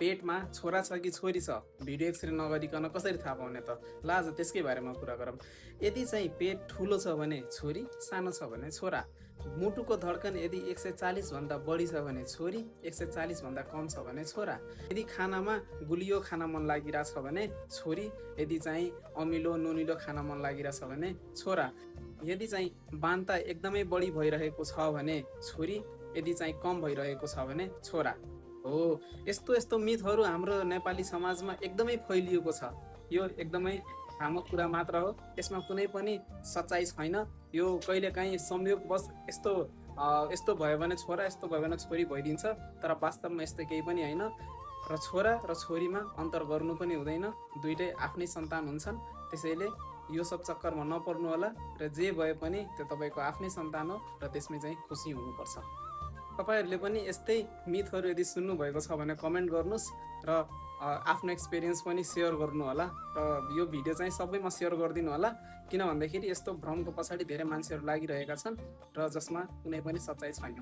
पेटमा छोरा छ कि छोरी छ भिडियो एक्सरे नगरिकन कसरी थाहा पाउने त? ल आज त्यसकै बारेमा कुरा गरौँ। यदि चाहिँ पेट ठुलो छ भने छोरी, सानो छ भने छोरा। मुटुको धड्कन यदि 140 भन्दा बढी छ भने छोरी, 140 भन्दा कम छ भने छोरा। यदि खानामा गुलियो खाना मन लागिरहेछ भने छोरी, यदि चाहिँ अमिलो नुनिलो खाना मन लागिरहेछ भने छोरा। यदि चाहिँ बान्ता एकदमै बढी भइरहेको छ भने छोरी, यदि चाहिँ कम भइरहेको छ भने छोरा हो। यस्तो यस्तो मिथहरू हाम्रो नेपाली समाजमा एकदमै फैलिएको छ। यो एकदमै भ्रामक कुरा मात्र हो, यसमा कुनै पनि सच्चाइ छैन। यो कहिलेकाहीँ संयोगवश यस्तो भयो भने छोरा, यस्तो भयो भने छोरी भइदिन्छ, तर वास्तवमा यस्तो केही पनि होइन। र छोरा र छोरीमा अन्तर गर्नु पनि हुँदैन, दुइटै आफ्नै सन्तान हुन्छन्। त्यसैले यो सब चक्करमा नपर्नु होला र जे भए पनि त्यो तपाईँको आफ्नै सन्तान हो र त्यसमै चाहिँ खुसी हुनुपर्छ। तपाईँहरूले पनि यस्तै मिथहरू यदि सुन्नुभएको छ भने कमेन्ट गर्नुहोस् र आफ्नो एक्सपिरियन्स पनि सेयर गर्नु होला र यो भिडियो चाहिँ सबैमा सेयर गरिदिनु होला, किन भन्दाखेरि यस्तो भ्रमको पछाडि धेरै मान्छेहरू लागिरहेका छन् र जसमा कुनै पनि सच्चाइ छैन।